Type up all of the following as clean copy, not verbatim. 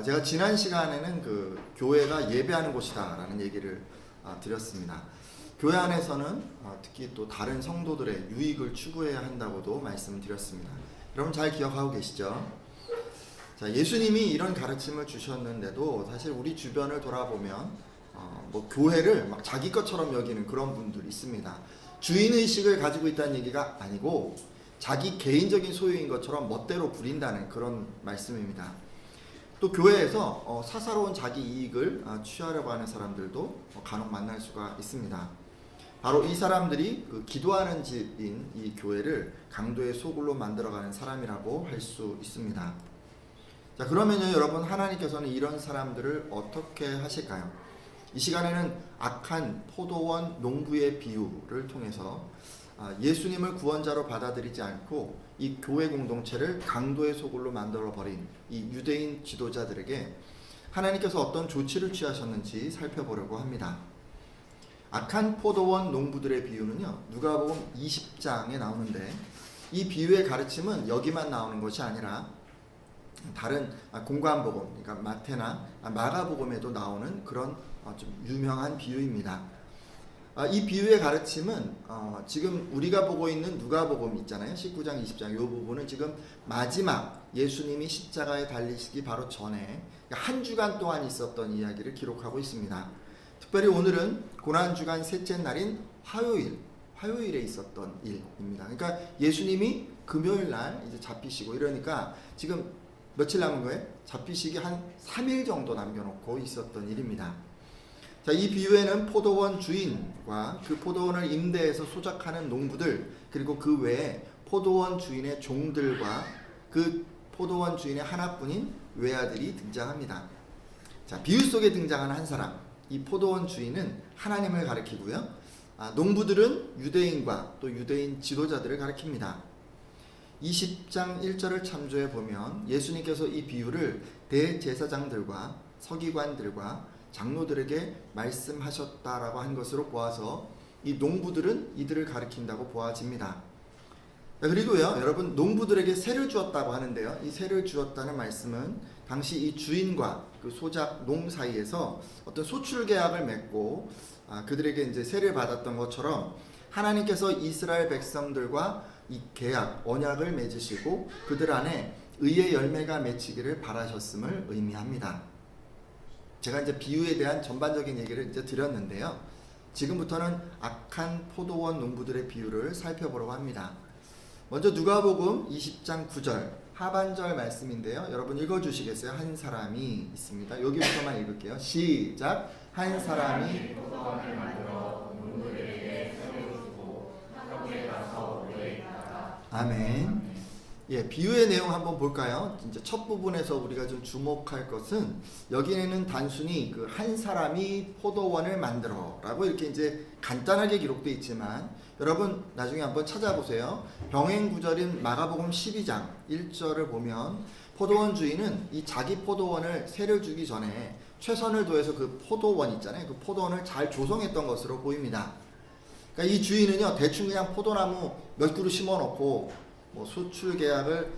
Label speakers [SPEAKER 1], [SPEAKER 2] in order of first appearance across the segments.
[SPEAKER 1] 제가 지난 시간에는 그 교회가 예배하는 곳이다라는 얘기를 드렸습니다. 교회 안에서는 특히 또 다른 성도들의 유익을 추구해야 한다고도 말씀드렸습니다. 여러분 잘 기억하고 계시죠? 자, 예수님이 이런 가르침을 주셨는데도 사실 우리 주변을 돌아보면 교회를 막 자기 것처럼 여기는 그런 분들이 있습니다. 주인의식을 가지고 있다는 얘기가 아니고 자기 개인적인 소유인 것처럼 멋대로 부린다는 그런 말씀입니다. 또 교회에서 사사로운 자기 이익을 취하려고 하는 사람들도 간혹 만날 수가 있습니다. 바로 이 사람들이 그 기도하는 집인 이 교회를 강도의 소굴로 만들어가는 사람이라고 할 수 있습니다. 자, 그러면요 여러분, 하나님께서는 이런 사람들을 어떻게 하실까요? 이 시간에는 악한 포도원 농부의 비유를 통해서 예수님을 구원자로 받아들이지 않고 이 교회 공동체를 강도의 소굴로 만들어버린 이 유대인 지도자들에게 하나님께서 어떤 조치를 취하셨는지 살펴보려고 합니다. 악한 포도원 농부들의 비유는요, 누가복음 20장에 나오는데, 이 비유의 가르침은 여기만 나오는 것이 아니라 다른 공관복음, 그러니까 마태나 마가복음에도 나오는 그런 좀 유명한 비유입니다. 이 비유의 가르침은 지금 우리가 보고 있는 누가복음 있잖아요. 19장, 20장 이 부분은 지금 마지막 예수님이 십자가에 달리시기 바로 전에 한 주간 동안 있었던 이야기를 기록하고 있습니다. 특별히 오늘은 고난주간 셋째 날인 화요일에 있었던 일입니다. 그러니까 예수님이 금요일 날 이제 잡히시고 이러니까 지금 며칠 남은 거예요? 잡히시기 한 3일 정도 남겨놓고 있었던 일입니다. 자, 이 비유에는 포도원 주인과 그 포도원을 임대해서 소작하는 농부들, 그리고 그 외에 포도원 주인의 종들과 그 포도원 주인의 하나뿐인 외아들이 등장합니다. 자, 비유 속에 등장하는 한 사람, 이 포도원 주인은 하나님을 가리키고요. 농부들은 유대인과 또 유대인 지도자들을 가리킵니다. 20장 1절을 참조해 보면 예수님께서 이 비유를 대제사장들과 서기관들과 장로들에게 말씀하셨다라고 한 것으로 보아서 이 농부들은 이들을 가리킨다고 보아집니다. 그리고요, 여러분, 농부들에게 세를 주었다고 하는데요, 이 세를 주었다는 말씀은 당시 이 주인과 그 소작 농 사이에서 어떤 소출 계약을 맺고 그들에게 이제 세를 받았던 것처럼 하나님께서 이스라엘 백성들과 이 계약, 언약을 맺으시고 그들 안에 의의 열매가 맺히기를 바라셨음을 의미합니다. 제가 이제 비유에 대한 전반적인 얘기를 이제 드렸는데요. 지금부터는 악한 포도원 농부들의 비유를 살펴보려고 합니다. 먼저 누가복음 20장 9절 하반절 말씀인데요. 여러분 읽어주시겠어요? 한 사람이 있습니다. 여기부터만 읽을게요. 시작. 한 사람이 포도원을 만들어 농부들에게 세를 주고 하루에 가서 오래 있다가. 아멘. 예, 비유의 내용 한번 볼까요? 이제 첫 부분에서 우리가 좀 주목할 것은 여기에는 단순히 그 한 사람이 포도원을 만들어라고 이렇게 이제 간단하게 기록되어 있지만 여러분 나중에 한번 찾아보세요. 병행 구절인 마가복음 12장 1절을 보면 포도원 주인은 이 자기 포도원을 세를 주기 전에 최선을 다해서 그 포도원 있잖아요. 그 포도원을 잘 조성했던 것으로 보입니다. 그러니까 이 주인은요, 대충 그냥 포도나무 몇 그루 심어 놓고 소출 계약을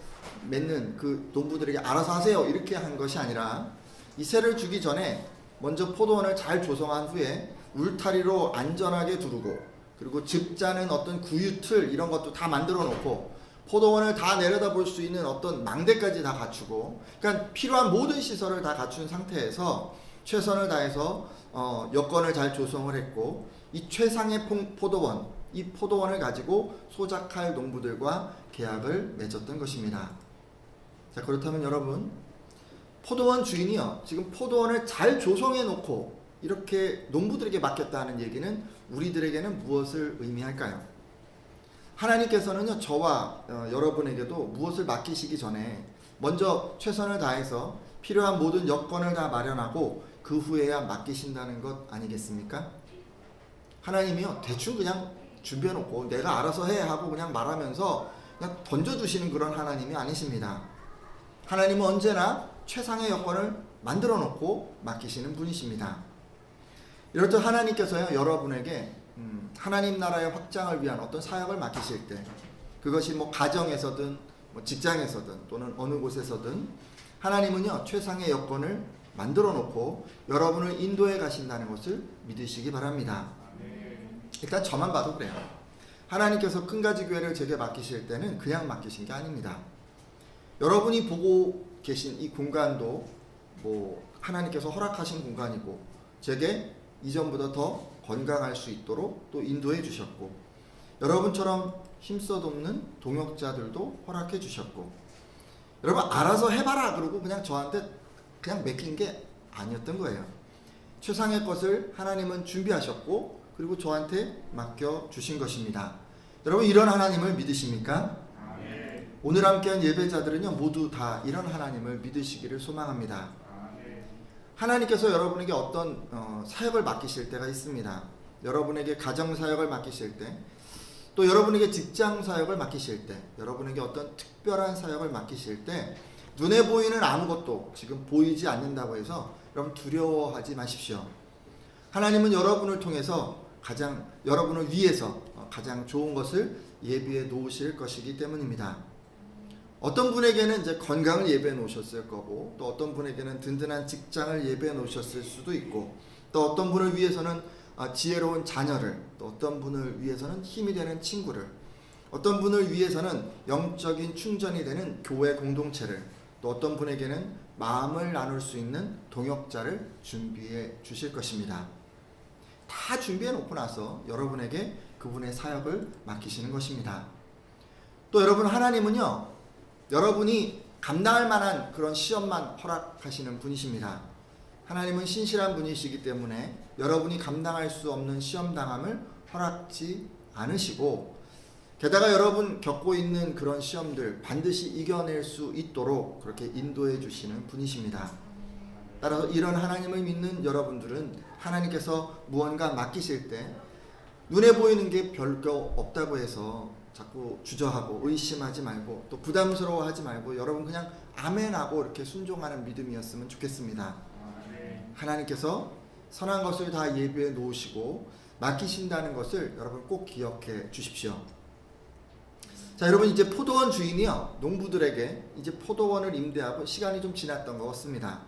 [SPEAKER 1] 맺는 그 농부들에게 알아서 하세요 이렇게 한 것이 아니라 이 세를 주기 전에 먼저 포도원을 잘 조성한 후에 울타리로 안전하게 두르고, 그리고 즙자는 어떤 구유틀 이런 것도 다 만들어 놓고 포도원을 다 내려다볼 수 있는 어떤 망대까지 다 갖추고, 그러니까 필요한 모든 시설을 다 갖춘 상태에서 최선을 다해서 여건을 잘 조성을 했고, 이 최상의 포도원, 이 포도원을 가지고 소작할 농부들과 계약을 맺었던 것입니다. 자, 그렇다면 여러분, 포도원 주인이요, 지금 포도원을 잘 조성해 놓고 이렇게 농부들에게 맡겼다는 얘기는 우리들에게는 무엇을 의미할까요? 하나님께서는요, 저와 여러분에게도 무엇을 맡기시기 전에 먼저 최선을 다해서 필요한 모든 여건을 다 마련하고 그 후에야 맡기신다는 것 아니겠습니까? 하나님이요, 대충 그냥 준비해놓고 내가 알아서 해 하고 그냥 말하면서 그냥 던져주시는 그런 하나님이 아니십니다. 하나님은 언제나 최상의 여건을 만들어 놓고 맡기시는 분이십니다. 이렇듯 하나님께서요, 여러분에게 하나님 나라의 확장을 위한 어떤 사역을 맡기실 때, 그것이 가정에서든 직장에서든 또는 어느 곳에서든 하나님은요 최상의 여건을 만들어 놓고 여러분을 인도해 가신다는 것을 믿으시기 바랍니다. 일단 저만 봐도 그래요. 하나님께서 큰가지 교회를 제게 맡기실 때는 그냥 맡기신 게 아닙니다. 여러분이 보고 계신 이 공간도 하나님께서 허락하신 공간이고 제게 이전보다 더 건강할 수 있도록 또 인도해 주셨고 여러분처럼 힘써 돕는 동역자들도 허락해 주셨고 여러분 알아서 해봐라 그러고 그냥 저한테 그냥 맡긴 게 아니었던 거예요. 최상의 것을 하나님은 준비하셨고 그리고 저한테 맡겨 주신 것입니다. 여러분 이런 하나님을 믿으십니까? 오늘 함께한 예배자들은요 모두 다 이런 하나님을 믿으시기를 소망합니다. 하나님께서 여러분에게 어떤 사역을 맡기실 때가 있습니다. 여러분에게 가정 사역을 맡기실 때, 또 여러분에게 직장 사역을 맡기실 때, 여러분에게 어떤 특별한 사역을 맡기실 때 눈에 보이는 아무것도 지금 보이지 않는다고 해서 여러분 두려워하지 마십시오. 하나님은 여러분을 통해서 여러분을 위해서 가장 좋은 것을 예비해 놓으실 것이기 때문입니다. 어떤 분에게는 이제 건강을 예배해 놓으셨을 거고 또 어떤 분에게는 든든한 직장을 예배해 놓으셨을 수도 있고 또 어떤 분을 위해서는 지혜로운 자녀를 또 어떤 분을 위해서는 힘이 되는 친구를 어떤 분을 위해서는 영적인 충전이 되는 교회 공동체를 또 어떤 분에게는 마음을 나눌 수 있는 동역자를 준비해 주실 것입니다. 다 준비해 놓고 나서 여러분에게 그분의 사역을 맡기시는 것입니다. 또 여러분 하나님은요 여러분이 감당할 만한 그런 시험만 허락하시는 분이십니다. 하나님은 신실한 분이시기 때문에 여러분이 감당할 수 없는 시험당함을 허락지 않으시고 게다가 여러분 겪고 있는 그런 시험들 반드시 이겨낼 수 있도록 그렇게 인도해 주시는 분이십니다. 따라서 이런 하나님을 믿는 여러분들은 하나님께서 무언가 맡기실 때 눈에 보이는 게 별거 없다고 해서 자꾸 주저하고 의심하지 말고 또 부담스러워하지 말고 여러분 그냥 아멘하고 이렇게 순종하는 믿음이었으면 좋겠습니다. 하나님께서 선한 것을 다 예비해 놓으시고 맡기신다는 것을 여러분 꼭 기억해 주십시오. 자, 여러분 이제 포도원 주인이요 농부들에게 이제 포도원을 임대하고 시간이 좀 지났던 것 같습니다.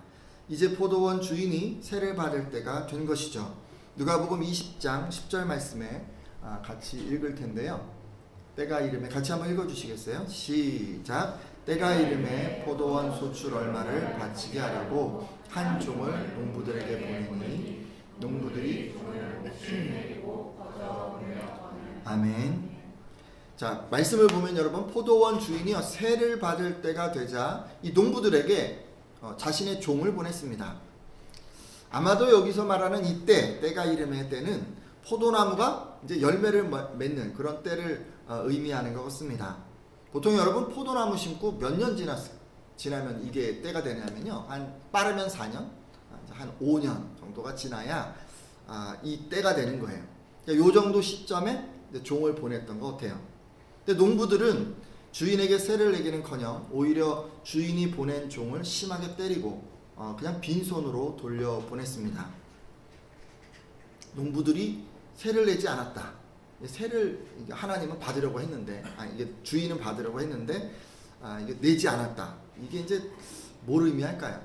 [SPEAKER 1] 이제 포도원 주인이 세를 받을 때가 된 것이죠. 누가복음 20장 10절 말씀에 같이 읽을 텐데요. 때가 이름에 같이 한번 읽어주시겠어요? 시작. 때가 이름에 포도원 소출 얼마를 바치게 하려고 한 종을 농부들에게 보내니 농부들이 아멘. 자, 말씀을 보면 여러분 포도원 주인이요 세를 받을 때가 되자 이 농부들에게 자신의 종을 보냈습니다. 아마도 여기서 말하는 이때 때가 이름의 때는 포도나무가 이제 열매를 맺는 그런 때를 의미하는 것 같습니다. 보통 여러분 포도나무 심고 몇 년 지나면 이게 때가 되냐면요 한 빠르면 4년 한 5년 정도가 지나야 이 때가 되는 거예요. 그러니까 요 정도 시점에 종을 보냈던 것 같아요. 근데 농부들은 주인에게 세를 내기는커녕 오히려 주인이 보낸 종을 심하게 때리고 그냥 빈손으로 돌려보냈습니다. 농부들이 세를 내지 않았다. 세를 하나님은 받으려고 했는데 이게 주인은 받으려고 했는데 이게 내지 않았다. 이게 이제 뭘 의미할까요?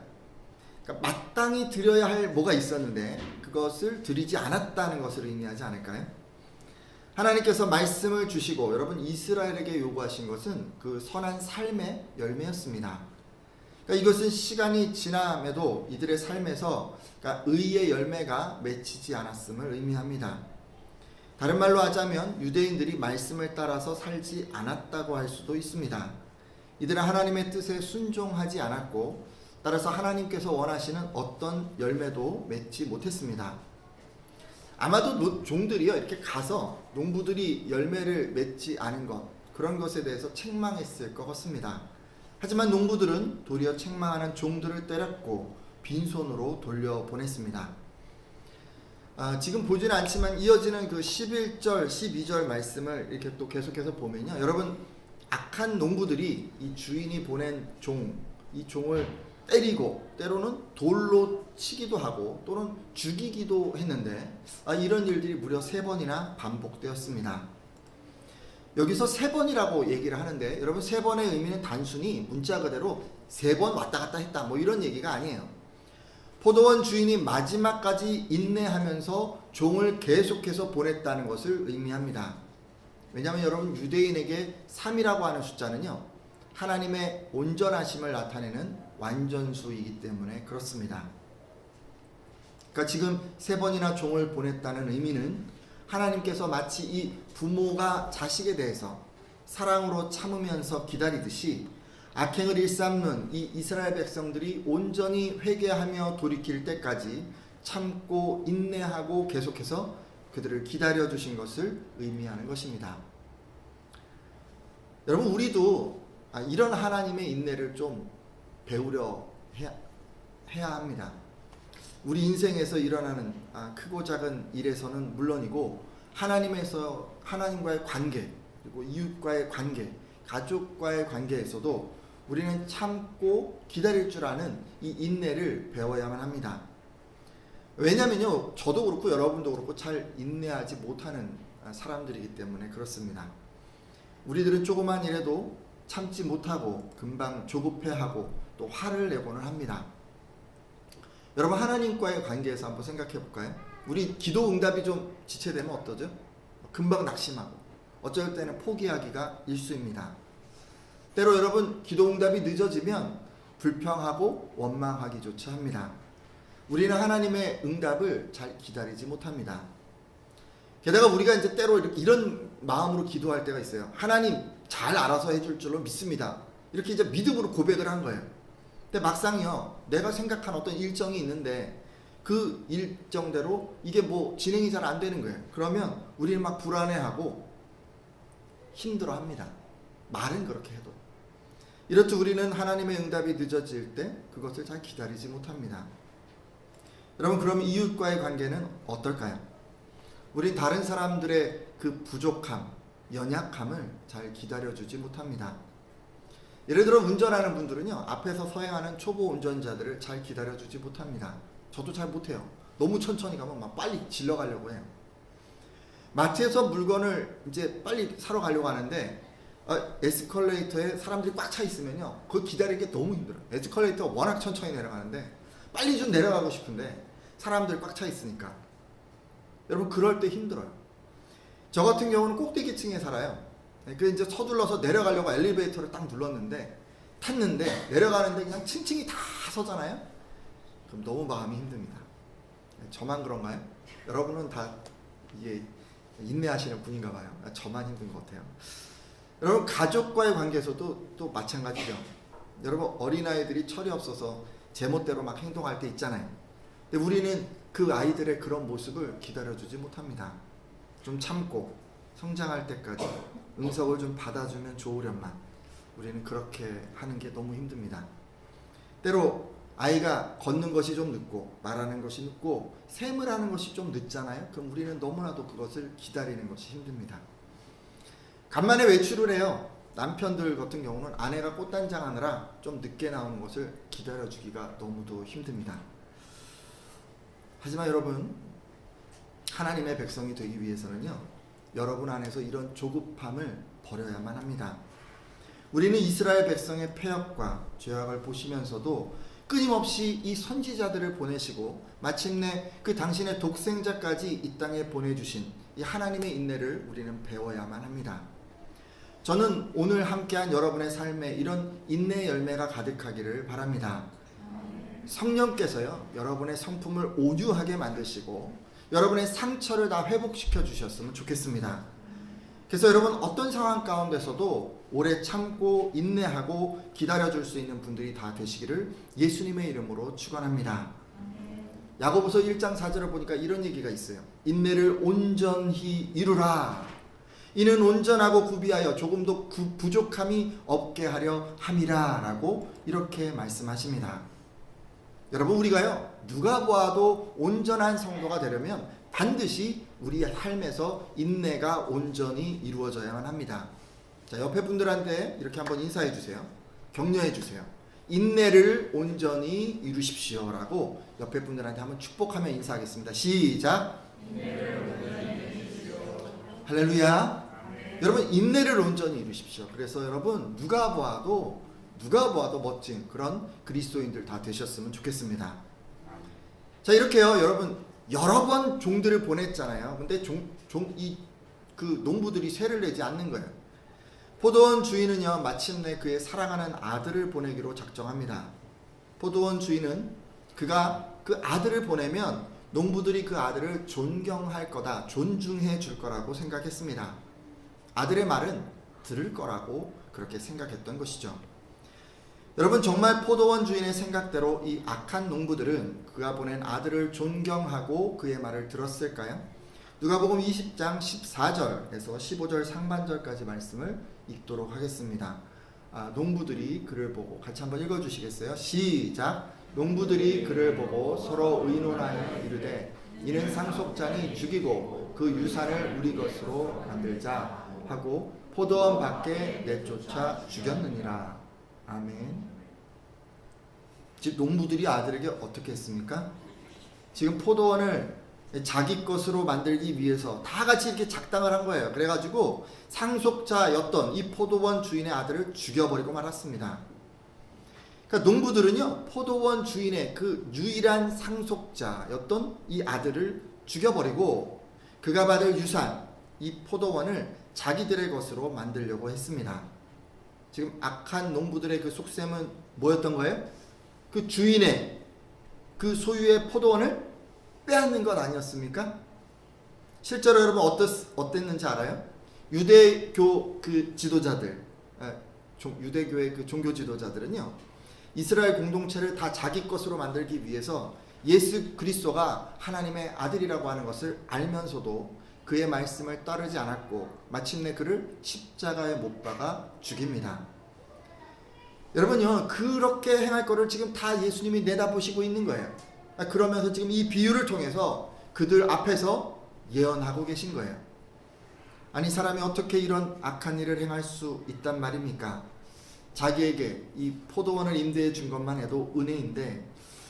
[SPEAKER 1] 그러니까 마땅히 드려야 할 뭐가 있었는데 그것을 드리지 않았다는 것을 의미하지 않을까요? 하나님께서 말씀을 주시고 여러분 이스라엘에게 요구하신 것은 그 선한 삶의 열매였습니다. 그러니까 이것은 시간이 지남에도 이들의 삶에서 그러니까 의의 열매가 맺히지 않았음을 의미합니다. 다른 말로 하자면 유대인들이 말씀을 따라서 살지 않았다고 할 수도 있습니다. 이들은 하나님의 뜻에 순종하지 않았고 따라서 하나님께서 원하시는 어떤 열매도 맺지 못했습니다. 아마도 종들이요 이렇게 가서 농부들이 열매를 맺지 않은 것 그런 것에 대해서 책망했을 것 같습니다. 하지만 농부들은 도리어 책망하는 종들을 때렸고 빈손으로 돌려보냈습니다. 지금 보지는 않지만 이어지는 그 11절, 12절 말씀을 이렇게 또 계속해서 보면요. 여러분, 악한 농부들이 이 주인이 보낸 이 종을 때리고 때로는 돌로 치기도 하고 또는 죽이기도 했는데 이런 일들이 무려 3번이나 반복되었습니다. 여기서 3번이라고 얘기를 하는데 여러분 3번의 의미는 단순히 문자 그대로 3번 왔다 갔다 했다 뭐 이런 얘기가 아니에요. 포도원 주인이 마지막까지 인내하면서 종을 계속해서 보냈다는 것을 의미합니다. 왜냐하면 여러분, 유대인에게 3이라고 하는 숫자는요, 하나님의 온전하심을 나타내는 완전수이기 때문에 그렇습니다. 그러니까 지금 3번이나 종을 보냈다는 의미는 하나님께서 마치 이 부모가 자식에 대해서 사랑으로 참으면서 기다리듯이 악행을 일삼는 이 이스라엘 백성들이 온전히 회개하며 돌이킬 때까지 참고 인내하고 계속해서 그들을 기다려주신 것을 의미하는 것입니다. 여러분, 우리도 이런 하나님의 인내를 좀 배우려 해야 합니다. 우리 인생에서 일어나는 크고 작은 일에서는 물론이고, 하나님과의 관계, 그리고 이웃과의 관계, 가족과의 관계에서도 우리는 참고 기다릴 줄 아는 이 인내를 배워야만 합니다. 왜냐면요, 저도 그렇고 여러분도 그렇고 잘 인내하지 못하는 사람들이기 때문에 그렇습니다. 우리들은 조그만 일에도 참지 못하고 금방 조급해하고 또 화를 내고는 합니다. 여러분, 하나님과의 관계에서 한번 생각해 볼까요? 우리 기도 응답이 좀 지체되면 어떠죠? 금방 낙심하고 어쩔 때는 포기하기가 일쑤입니다. 때로 여러분, 기도 응답이 늦어지면 불평하고 원망하기조차 합니다. 우리는 하나님의 응답을 잘 기다리지 못합니다. 게다가 우리가 이제 때로 이런 마음으로 기도할 때가 있어요. 하나님 잘 알아서 해줄 줄로 믿습니다. 이렇게 이제 믿음으로 고백을 한 거예요. 근데 막상요, 내가 생각한 어떤 일정이 있는데 그 일정대로 이게 뭐 진행이 잘 안 되는 거예요. 그러면 우리는 막 불안해하고 힘들어합니다. 말은 그렇게 해도. 이렇듯 우리는 하나님의 응답이 늦어질 때 그것을 잘 기다리지 못합니다. 여러분, 그럼 이웃과의 관계는 어떨까요? 우린 다른 사람들의 그 부족함, 연약함을 잘 기다려주지 못합니다. 예를 들어 운전하는 분들은요, 앞에서 서행하는 초보 운전자들을 잘 기다려주지 못합니다. 저도 잘 못해요. 너무 천천히 가면 막 빨리 질러 가려고 해요. 마트에서 물건을 이제 빨리 사러 가려고 하는데 에스컬레이터에 사람들이 꽉 차 있으면요, 그거 기다리는 게 너무 힘들어요. 에스컬레이터가 워낙 천천히 내려가는데 빨리 좀 내려가고 싶은데 사람들이 꽉 차 있으니까. 여러분, 그럴 때 힘들어요. 저 같은 경우는 꼭대기층에 살아요. 그래서 이제 서둘러서 내려가려고 엘리베이터를 딱 눌렀는데, 탔는데 내려가는데 그냥 층층이 다 서잖아요. 그럼 너무 마음이 힘듭니다. 저만 그런가요? 여러분은 다 이게 인내하시는 분인가 봐요. 저만 힘든 것 같아요. 여러분, 가족과의 관계에서도 또 마찬가지죠. 여러분, 어린아이들이 철이 없어서 제멋대로 막 행동할 때 있잖아요. 근데 우리는 그 아이들의 그런 모습을 기다려주지 못합니다. 좀 참고 성장할 때까지 응석을 좀 받아주면 좋으련만 우리는 그렇게 하는 게 너무 힘듭니다. 때로 아이가 걷는 것이 좀 늦고 말하는 것이 늦고 셈을 하는 것이 좀 늦잖아요. 그럼 우리는 너무나도 그것을 기다리는 것이 힘듭니다. 간만에 외출을 해요. 남편들 같은 경우는 아내가 꽃단장 하느라 좀 늦게 나오는 것을 기다려주기가 너무도 힘듭니다. 하지만 여러분, 하나님의 백성이 되기 위해서는요, 여러분 안에서 이런 조급함을 버려야만 합니다. 우리는 이스라엘 백성의 패역과 죄악을 보시면서도 끊임없이 이 선지자들을 보내시고 마침내 그 당신의 독생자까지 이 땅에 보내주신 이 하나님의 인내를 우리는 배워야만 합니다. 저는 오늘 함께한 여러분의 삶에 이런 인내의 열매가 가득하기를 바랍니다. 성령께서요, 여러분의 성품을 온유하게 만드시고 여러분의 상처를 다 회복시켜 주셨으면 좋겠습니다. 그래서 여러분, 어떤 상황 가운데서도 오래 참고 인내하고 기다려줄 수 있는 분들이 다 되시기를 예수님의 이름으로 축원합니다. 야고보서 1장 4절을 보니까 이런 얘기가 있어요. 인내를 온전히 이루라. 이는 온전하고 구비하여 조금도 부족함이 없게 하려 함이라 라고 이렇게 말씀하십니다. 여러분, 우리가요, 누가 보아도 온전한 성도가 되려면 반드시 우리의 삶에서 인내가 온전히 이루어져야만 합니다. 자, 옆에 분들한테 이렇게 한번 인사해 주세요. 격려해 주세요. 인내를 온전히 이루십시오 라고 옆에 분들한테 한번 축복하며 인사하겠습니다. 시작. 할렐루야. 여러분, 인내를 온전히 이루십시오. 그래서 여러분, 누가 보아도 누가 보아도 멋진 그런 그리스도인들 다 되셨으면 좋겠습니다. 자, 이렇게요, 여러분 여러 번 종들을 보냈잖아요. 근데 그 농부들이 쇠를 내지 않는 거예요. 포도원 주인은요, 마침내 그의 사랑하는 아들을 보내기로 작정합니다. 포도원 주인은 그가 그 아들을 보내면 농부들이 그 아들을 존경할 거다, 존중해 줄 거라고 생각했습니다. 아들의 말은 들을 거라고 그렇게 생각했던 것이죠. 여러분, 정말 포도원 주인의 생각대로 이 악한 농부들은 그가 보낸 아들을 존경하고 그의 말을 들었을까요? 누가복음 20장 14절에서 15절 상반절까지 말씀을 읽도록 하겠습니다. 농부들이 그를 보고 같이 한번 읽어주시겠어요? 시작! 농부들이 그를 보고 서로 의논하여 이르되 이는 상속자니 죽이고 그 유산을 우리 것으로 만들자 하고 포도원 밖에 내쫓아 죽였느니라. 아멘. 즉 농부들이 아들에게 어떻게 했습니까? 지금 포도원을 자기 것으로 만들기 위해서 다 같이 이렇게 작당을 한 거예요. 그래가지고 상속자였던 이 포도원 주인의 아들을 죽여버리고 말았습니다. 그러니까 농부들은요, 포도원 주인의 그 유일한 상속자였던 이 아들을 죽여버리고 그가 받을 유산, 이 포도원을 자기들의 것으로 만들려고 했습니다. 지금 악한 농부들의 그 속셈은 뭐였던 거예요? 그 주인의 그 소유의 포도원을 빼앗는 것 아니었습니까? 실제로 여러분 어땠는지 알아요? 유대교 그 지도자들, 유대교의 그 종교 지도자들은요, 이스라엘 공동체를 다 자기 것으로 만들기 위해서 예수 그리스도가 하나님의 아들이라고 하는 것을 알면서도 그의 말씀을 따르지 않았고 마침내 그를 십자가에 못 박아 죽입니다. 여러분요, 그렇게 행할 거를 지금 다 예수님이 내다보시고 있는 거예요. 그러면서 지금 이 비유를 통해서 그들 앞에서 예언하고 계신 거예요. 아니, 사람이 어떻게 이런 악한 일을 행할 수 있단 말입니까? 자기에게 이 포도원을 임대해 준 것만 해도 은혜인데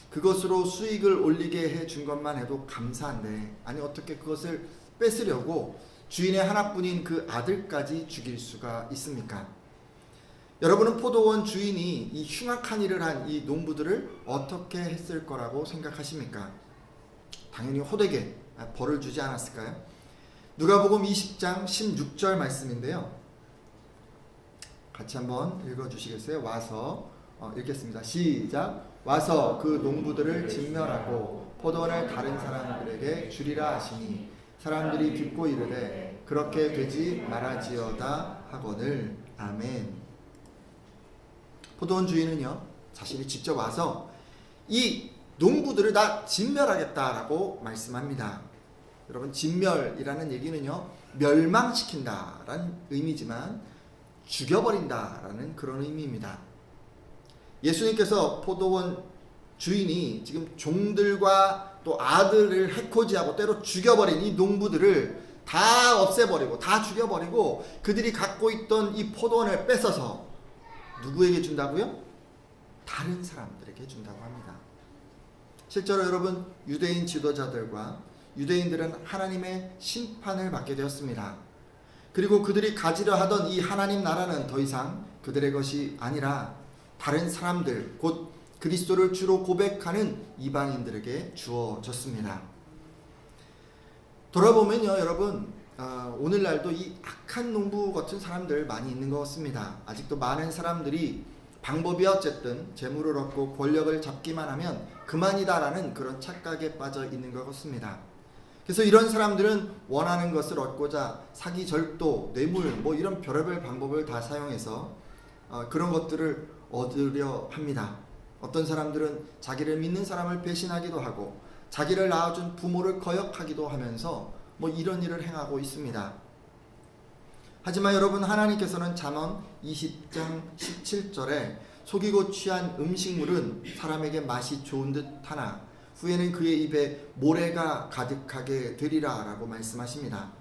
[SPEAKER 1] 그것으로 수익을 올리게 해 준 것만 해도 감사한데, 아니 어떻게 그것을 뺏으려고 주인의 하나뿐인 그 아들까지 죽일 수가 있습니까? 여러분은 포도원 주인이 이 흉악한 일을 한 이 농부들을 어떻게 했을 거라고 생각하십니까? 당연히 호되게 벌을 주지 않았을까요? 누가복음 20장 16절 말씀인데요. 같이 한번 읽어주시겠어요? 와서 읽겠습니다. 시작! 와서 그 농부들을 진멸하고 포도원을 다른 사람들에게 주리라 하시니 사람들이 듣고 이르되 그렇게 되지 말아지어다 하거늘. 아멘. 포도원 주인은요, 자신이 직접 와서 이 농부들을 다 진멸하겠다라고 말씀합니다. 여러분, 진멸이라는 얘기는요, 멸망시킨다라는 의미지만 죽여버린다라는 그런 의미입니다. 예수님께서 포도원 주인이 지금 종들과 또 아들을 해코지하고 때로 죽여버린 이 농부들을 다 없애버리고 다 죽여버리고 그들이 갖고 있던 이 포도원을 뺏어서 누구에게 준다고요? 다른 사람들에게 준다고 합니다. 실제로 여러분, 유대인 지도자들과 유대인들은 하나님의 심판을 받게 되었습니다. 그리고 그들이 가지려 하던 이 하나님 나라는 더 이상 그들의 것이 아니라 다른 사람들, 곧 그리스도를 주로 고백하는 이방인들에게 주어졌습니다. 돌아보면요, 여러분, 오늘날도 이 악한 농부 같은 사람들 많이 있는 것 같습니다. 아직도 많은 사람들이 방법이 어쨌든 재물을 얻고 권력을 잡기만 하면 그만이다라는 그런 착각에 빠져 있는 것 같습니다. 그래서 이런 사람들은 원하는 것을 얻고자 사기, 절도, 뇌물, 뭐 이런 별의별 방법을 다 사용해서 그런 것들을 얻으려 합니다. 어떤 사람들은 자기를 믿는 사람을 배신하기도 하고 자기를 낳아준 부모를 거역하기도 하면서 뭐 이런 일을 행하고 있습니다. 하지만 여러분, 하나님께서는 잠언 20장 17절에 속이고 취한 음식물은 사람에게 맛이 좋은 듯 하나 후에는 그의 입에 모래가 가득하게 되리라 라고 말씀하십니다.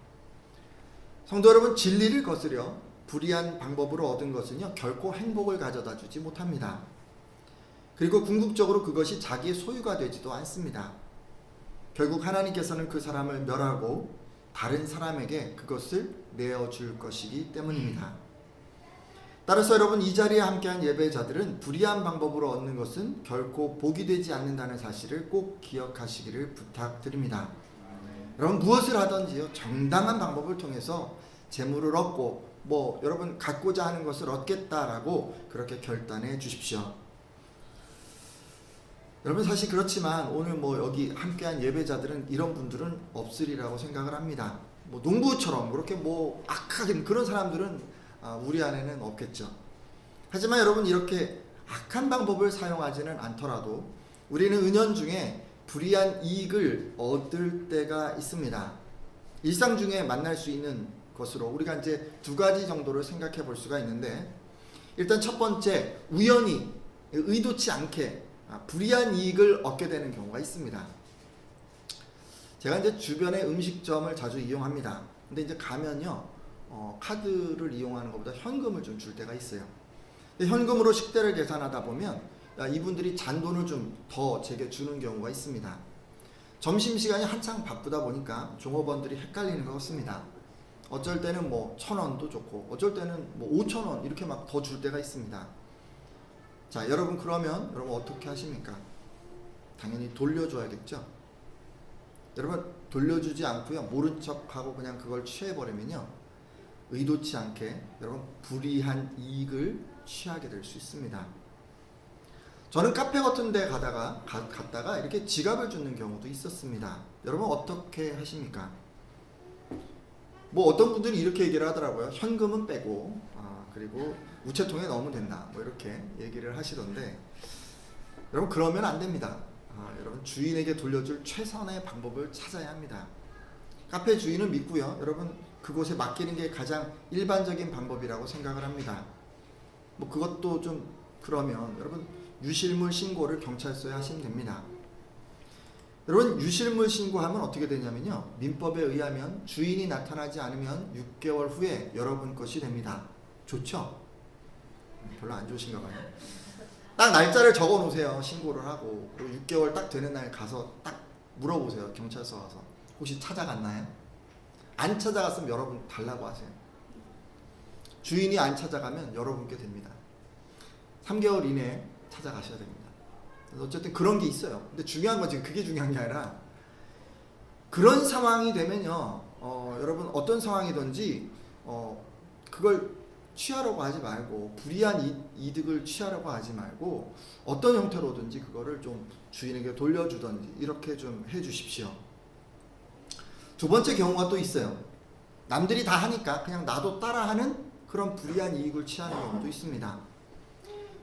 [SPEAKER 1] 성도 여러분, 진리를 거스려 불의한 방법으로 얻은 것은요, 결코 행복을 가져다 주지 못합니다. 그리고 궁극적으로 그것이 자기의 소유가 되지도 않습니다. 결국 하나님께서는 그 사람을 멸하고 다른 사람에게 그것을 내어줄 것이기 때문입니다. 따라서 여러분, 이 자리에 함께한 예배자들은 불의한 방법으로 얻는 것은 결코 복이 되지 않는다는 사실을 꼭 기억하시기를 부탁드립니다. 여러분, 무엇을 하든지요, 정당한 방법을 통해서 재물을 얻고 여러분 갖고자 하는 것을 얻겠다라고 그렇게 결단해 주십시오. 여러분, 사실 그렇지만 오늘 여기 함께한 예배자들은 이런 분들은 없으리라고 생각을 합니다. 농부처럼 그렇게 악하게 그런 사람들은 우리 안에는 없겠죠. 하지만 여러분, 이렇게 악한 방법을 사용하지는 않더라도 우리는 은연중에 불이한 이익을 얻을 때가 있습니다. 일상 중에 만날 수 있는 것으로 우리가 이제 두 가지 정도를 생각해 볼 수가 있는데, 일단 첫 번째, 우연히 의도치 않게 불이한 이익을 얻게 되는 경우가 있습니다. 제가 이제 주변에 음식점을 자주 이용합니다. 근데 이제 가면요, 카드를 이용하는 것보다 현금을 좀 줄 때가 있어요. 현금으로 식대를 계산하다 보면 이분들이 잔돈을 좀 더 제게 주는 경우가 있습니다. 점심시간이 한창 바쁘다 보니까 종업원들이 헷갈리는 것 같습니다. 어쩔 때는 1,000원도 좋고 어쩔 때는 5,000원 이렇게 막 더 줄 때가 있습니다. 자, 여러분, 그러면 여러분 어떻게 하십니까? 당연히 돌려줘야겠죠. 여러분, 돌려주지 않고요, 모른 척하고 그냥 그걸 취해버리면요, 의도치 않게 여러분 불이한 이익을 취하게 될 수 있습니다. 저는 카페 같은 데 갔다가 이렇게 지갑을 주는 경우도 있었습니다. 여러분, 어떻게 하십니까? 어떤 분들이 이렇게 얘기를 하더라고요. 현금은 빼고 그리고 우체통에 넣으면 된다, 이렇게 얘기를 하시던데, 여러분, 그러면 안 됩니다. 여러분, 주인에게 돌려줄 최선의 방법을 찾아야 합니다. 카페 주인을 믿고요, 여러분, 그곳에 맡기는 게 가장 일반적인 방법이라고 생각을 합니다. 그것도 좀 그러면 여러분, 유실물 신고를 경찰서에 하시면 됩니다. 여러분, 유실물 신고하면 어떻게 되냐면요, 민법에 의하면 주인이 나타나지 않으면 6개월 후에 여러분 것이 됩니다. 좋죠? 별로 안 좋으신가 봐요. 딱 날짜를 적어 놓으세요. 신고를 하고. 그리고 6개월 딱 되는 날 가서 딱 물어보세요. 경찰서 가서. 혹시 찾아갔나요? 안 찾아갔으면 여러분 달라고 하세요. 주인이 안 찾아가면 여러분께 됩니다. 3개월 이내에 찾아가셔야 됩니다. 그래서 어쨌든 그런 게 있어요. 근데 중요한 건 지금 그게 중요한 게 아니라, 그런 상황이 되면요, 여러분, 어떤 상황이든지 그걸 취하려고 하지 말고, 불이한 이득을 취하려고 하지 말고, 어떤 형태로든지 그거를 좀 주인에게 돌려주든지 이렇게 좀 해주십시오. 두 번째 경우가 또 있어요. 남들이 다 하니까 그냥 나도 따라하는 그런 불이한 이익을 취하는 경우도 있습니다.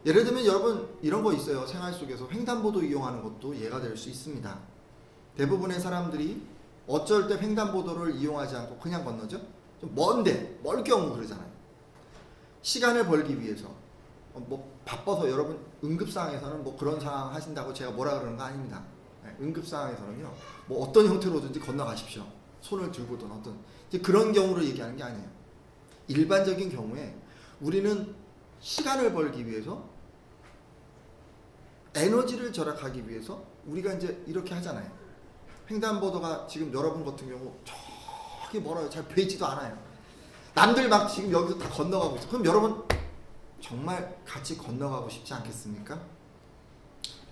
[SPEAKER 1] 예를 들면 여러분, 이런 거 있어요. 생활 속에서 횡단보도 이용하는 것도 예가 될 수 있습니다. 대부분의 사람들이 어쩔 때 횡단보도를 이용하지 않고 그냥 건너죠. 좀 멀 경우 그러잖아요. 시간을 벌기 위해서, 바빠서, 여러분, 응급상황에서는 그런 상황 하신다고 제가 뭐라 그러는 거 아닙니다. 응급상황에서는요, 어떤 형태로든지 건너가십시오. 손을 들고든 이제 그런 경우를 얘기하는 게 아니에요. 일반적인 경우에 우리는 시간을 벌기 위해서, 에너지를 절약하기 위해서 우리가 이제 이렇게 하잖아요. 횡단보도가 지금 여러분 같은 경우 저기 멀어요. 잘 보이지도 않아요. 남들 막 지금 여기서 다 건너가고 있어. 그럼 여러분, 정말 같이 건너가고 싶지 않겠습니까?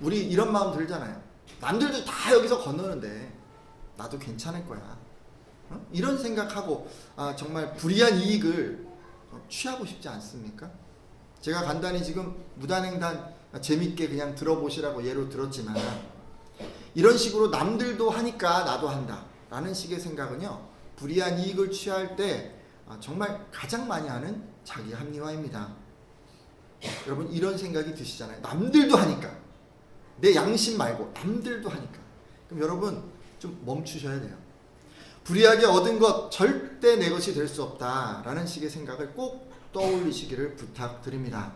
[SPEAKER 1] 우리 이런 마음 들잖아요. 남들도 다 여기서 건너는데 나도 괜찮을 거야. 이런 생각하고 정말 불이한 이익을 취하고 싶지 않습니까? 제가 간단히 지금 무단횡단 재밌게 그냥 들어보시라고 예로 들었지만, 이런 식으로 남들도 하니까 나도 한다 라는 식의 생각은요, 불이한 이익을 취할 때 정말 가장 많이 하는 자기 합리화입니다. 여러분, 이런 생각이 드시잖아요. 남들도 하니까, 내 양심 말고 남들도 하니까. 그럼 여러분, 좀 멈추셔야 돼요. 불이하게 얻은 것 절대 내 것이 될 수 없다라는 식의 생각을 꼭 떠올리시기를 부탁드립니다.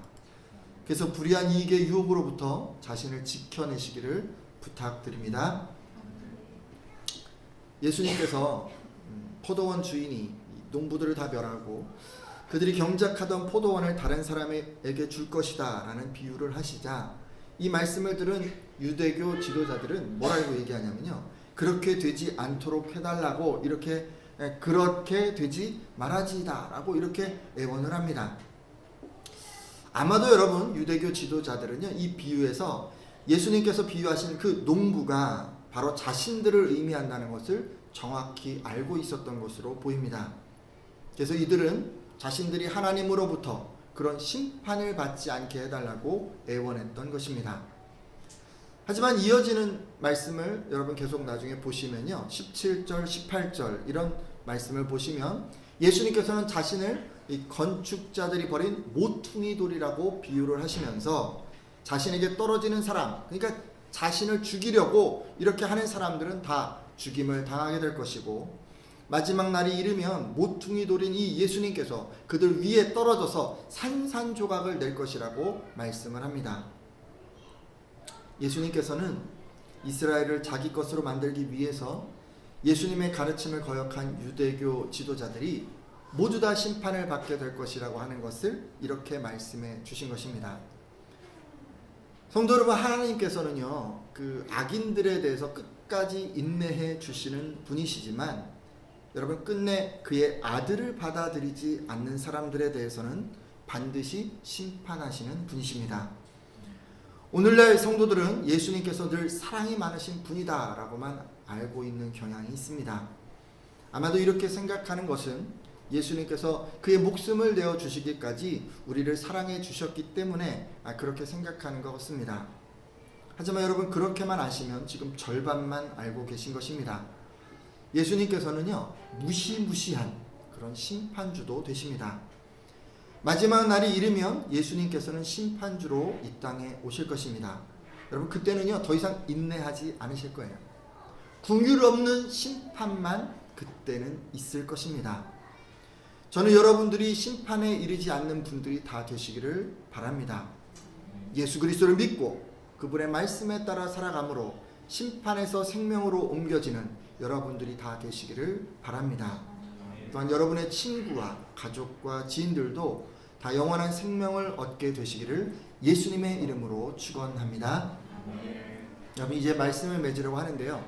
[SPEAKER 1] 그래서 불이한 이익의 유혹으로부터 자신을 지켜내시기를 부탁드립니다. 예수님께서 포도원 주인이 농부들을 다 멸하고 그들이 경작하던 포도원을 다른 사람에게 줄 것이다 라는 비유를 하시자, 이 말씀을 들은 유대교 지도자들은 뭐라고 얘기하냐면요, 그렇게 되지 않도록 해달라고, 이렇게 그렇게 되지 말아지다 라고 이렇게 애원을 합니다. 아마도 여러분 유대교 지도자들은요, 이 비유에서 예수님께서 비유하신 그 농부가 바로 자신들을 의미한다는 것을 정확히 알고 있었던 것으로 보입니다. 그래서 이들은 자신들이 하나님으로부터 그런 심판을 받지 않게 해달라고 애원했던 것입니다. 하지만 이어지는 말씀을 여러분 계속 나중에 보시면요, 17절, 18절 이런 말씀을 보시면 예수님께서는 자신을 이 건축자들이 버린 모퉁이 돌이라고 비유를 하시면서 자신에게 떨어지는 사람, 그러니까 자신을 죽이려고 이렇게 하는 사람들은 다 죽임을 당하게 될 것이고, 마지막 날이 이르면 모퉁이 돌인 이 예수님께서 그들 위에 떨어져서 산산조각을 낼 것이라고 말씀을 합니다. 예수님께서는 이스라엘을 자기 것으로 만들기 위해서 예수님의 가르침을 거역한 유대교 지도자들이 모두 다 심판을 받게 될 것이라고 하는 것을 이렇게 말씀해 주신 것입니다. 성도 여러분, 하나님께서는요, 그 악인들에 대해서 끝까지 인내해 주시는 분이시지만, 여러분 끝내 그의 아들을 받아들이지 않는 사람들에 대해서는 반드시 심판하시는 분이십니다. 오늘날 성도들은 예수님께서 늘 사랑이 많으신 분이다 라고만 알고 있는 경향이 있습니다. 아마도 이렇게 생각하는 것은 예수님께서 그의 목숨을 내어 주시기까지 우리를 사랑해 주셨기 때문에 그렇게 생각하는 것 같습니다. 하지만 여러분, 그렇게만 아시면 지금 절반만 알고 계신 것입니다. 예수님께서는요, 무시무시한 그런 심판주도 되십니다. 마지막 날이 이르면 예수님께서는 심판주로 이 땅에 오실 것입니다. 여러분, 그때는요, 더 이상 인내하지 않으실 거예요. 긍휼 없는 심판만 그때는 있을 것입니다. 저는 여러분들이 심판에 이르지 않는 분들이 다 되시기를 바랍니다. 예수 그리스도를 믿고 그분의 말씀에 따라 살아감으로 심판에서 생명으로 옮겨지는 여러분들이 다 되시기를 바랍니다. 또한 여러분의 친구와 가족과 지인들도 다 영원한 생명을 얻게 되시기를 예수님의 이름으로 축원합니다. 여러분, 이제 말씀을 맺으려고 하는데요,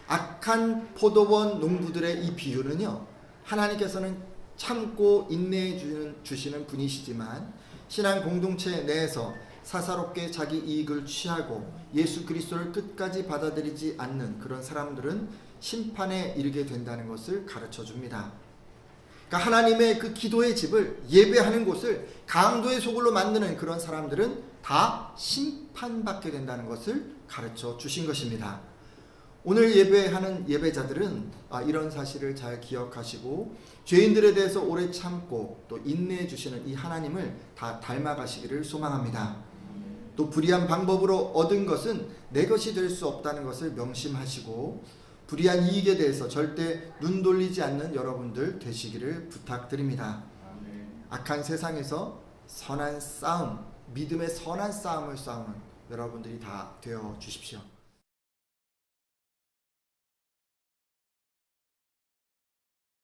[SPEAKER 1] 악한 포도원 농부들의 이 비유는요, 하나님께서는 참고 인내해 주시는 분이시지만 신앙 공동체 내에서 사사롭게 자기 이익을 취하고 예수 그리스도를 끝까지 받아들이지 않는 그런 사람들은 심판에 이르게 된다는 것을 가르쳐 줍니다. 그러니까 하나님의 그 기도의 집을, 예배하는 곳을 강도의 소굴로 만드는 그런 사람들은 다 심판받게 된다는 것을 가르쳐 주신 것입니다. 오늘 예배하는 예배자들은 이런 사실을 잘 기억하시고 죄인들에 대해서 오래 참고 또 인내해 주시는 이 하나님을 다 닮아가시기를 소망합니다. 또 불의한 방법으로 얻은 것은 내 것이 될 수 없다는 것을 명심하시고 불의한 이익에 대해서 절대 눈 돌리지 않는 여러분들 되시기를 부탁드립니다. 악한 세상에서 선한 싸움, 믿음의 선한 싸움을 싸우는 여러분들이 다 되어 주십시오.